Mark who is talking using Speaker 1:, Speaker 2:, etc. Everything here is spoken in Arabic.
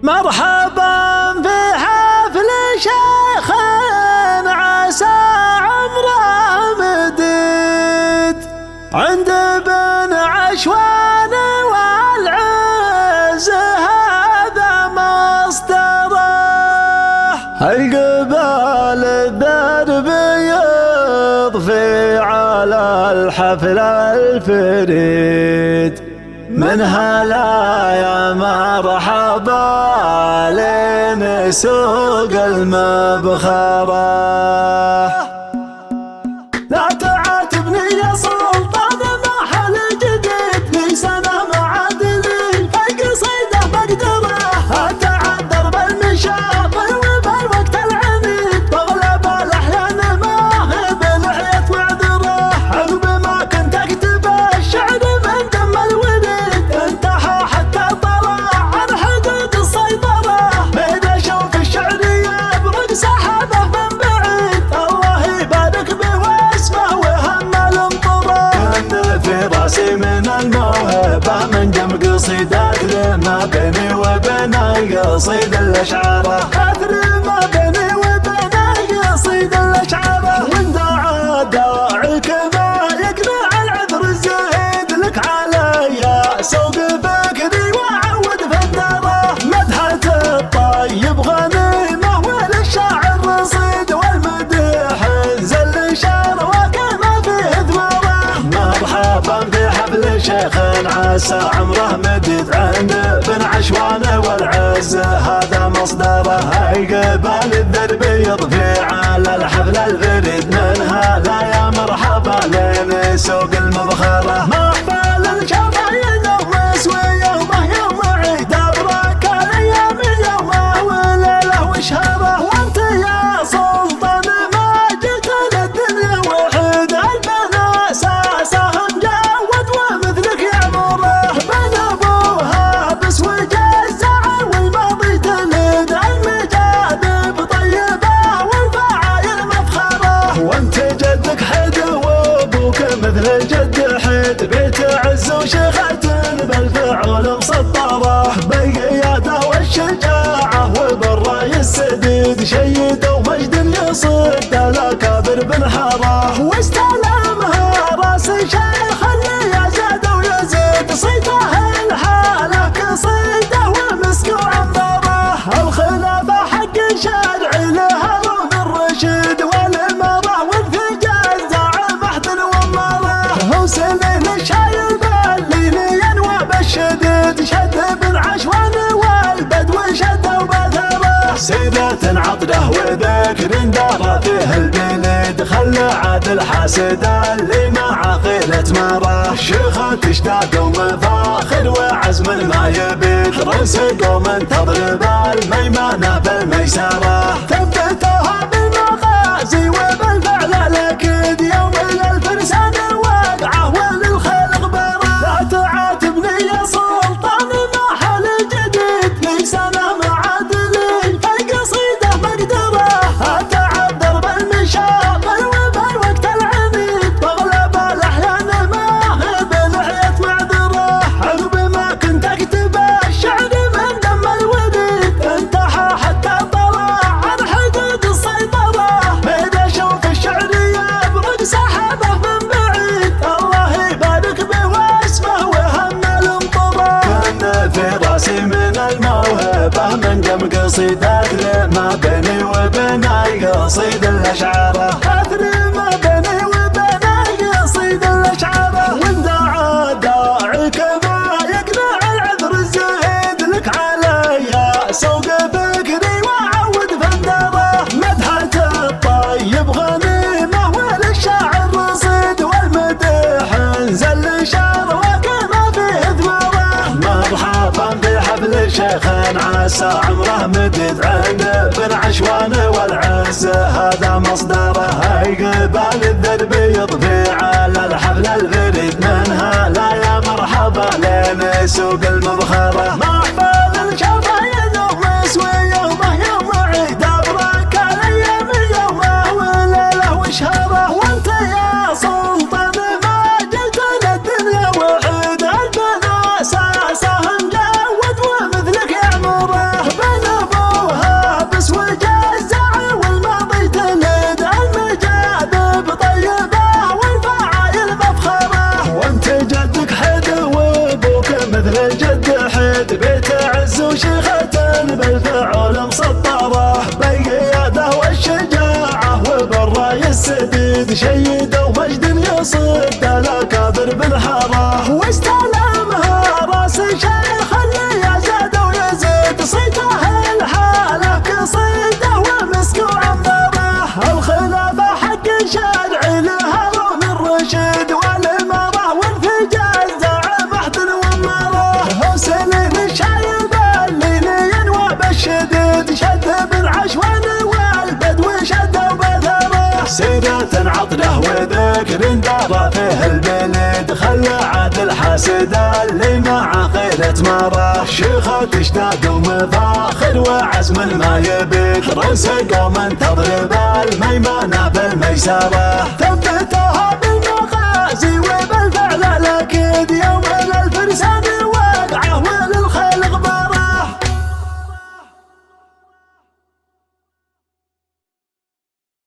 Speaker 1: مرحبا في حفل شيخ عسى عمره مديد عند بن عشوان والعز هذا مصدره. القبال الدرب يضفي على الحفل الفريد منها لا يا مرحبا لين سوق المبخرة. لا تعاتبني يا سلطان محل جديد لي سنة معادلي فقصيده بقدره. اتعذر بالمشاطر وبالوقت العنيد بغلب الاحيان ما هي بلحية معذره. عقب ما كنت اكتب الشعر من دم الوريد انتهى حتى طلع عن حدود السيطرة. بيد اشوف الشعر يبرق سحابه من بعيد الله يبارك به واسمه وهم الانطره. كان في راسي من الموهبة من جم قصيدات ما بيني وبين قصيد الاشعاره. اثري ما بيني وبين قصيد الاشعاره. وان دعا داعيك ما يقنع العذر الزهيد لك علي سوق فكري وعود فداره. مدحة الطيب غنيمه وللشاعر رصيد والمديح زل شعر وكما فيه ثماره. مرحبا في حفل شيخ عسى عمره مديد عند بن عشوان والعز هذا مصدره. قبال الدرب يضفي على الحفل الفريد منها لا يا مرحبا لين سوق المبخرة. محفل الشفايد ومسوي يومه يوم عيد ابرك الايام يومه وليله وشهره. وانت يا سلطان ما جيت للدنيا وحيد البنا اساسهم جود ومثلك يعمره. بن ابوها بس وجزع والماضي تلد المجاذب طيبه والفعايل مفخره. وانت جدك حد وابوك مثل الجد حد بيت عز وشيخة بالفعل مسطره. بالقياده والشجاعه وبالراي السديد شيد ومجد يصد الاكابر بنحره. واستلمها راس شيخ اللي يزاد ويزيد صيته الحاله كصيده ومسك وعنبره. الخلافه حق شرعي لهارون الرشيد والاماره والفجاج زعم محد ومره. هو سنين الشايب اللي ينوى بالشديد شد بن عشوان والبدو شد وبثره. سيدة عطده وذكر دار فيه البلد خلى عاد الحاسد اللي مع خيلة مره. شيخة اشتاق ومفاخر وعزم ما يبيد رسق ومن تضرب الميمنة بالميسرة. ثبتوها بالمغازي وبالفعل الاكيد يوم للفرسان وقعه وللخيل غبره. لا تعاتبني يا سلطان محل جديد لي سنة معادلي فالقصيدة مقدره. اتعذر بالمشاغل وبالوقت العنيد بغلب الاحيان ما هي بلحية معذره. عقب ما كنت اكتب الشعر من دم الوريد انتهى حتى طلع عن حدود السيطرة. بيد اشوف الشعر يبرق سحابه من بعيد الله يبارك به واسمه وهم الانطره. كان في راسي من الموهبة من جم قصيدات ما بيني وبين قصيد الاشعاره. اثري ما بيني وبين قصيد الاشعاره. وان دعا داعيك ما يقنع العذر الزهيد لك علي سوق فكري وعود فندره. مدحة الطيب غنيمه وللشاعر رصيد والمديح زل شعر وكما فيه ثماره. مرحبا في حفل شيخ عسى عمره مديد عند بن عشوان والعز هذا مصدره. قبال الدرب يضفي على الحفل الفريد منها لا يا مرحبا لين سوق المبخرة. محفل الشفايد ومسوي يومه يوم عيد ابرك الايام يومه وليله وشهره. وانت يا سلطان ما جيت للدنيا وحيد البنا اساسهم جود ومثلك يعمره. وشيخة بالفعل مسطرة، بالقيادة والشجاعة وبالراي السديد، شيدة ومجد يصد الأكابر بالحارة، واستلمها راس شيخ اللي يزاد ويزيد، صيته الحالة كصيده ومسك وعنبره، الخلافة حق شرعي لهارون الرشيد، والإمارة والفجاج زعم أحد ومره، حسين الشايب اللي ينوى بالشديد، شد بالعشوان والبدو شد وبثره، سيرة عطله وذكر دار فيه البلد، خلعت الحاسد اللي مع خيرة مره، شيخة تشتاق ومفاخر وعزم ما يبيد، رأس قوم تضرب الميمنة بالميسرة.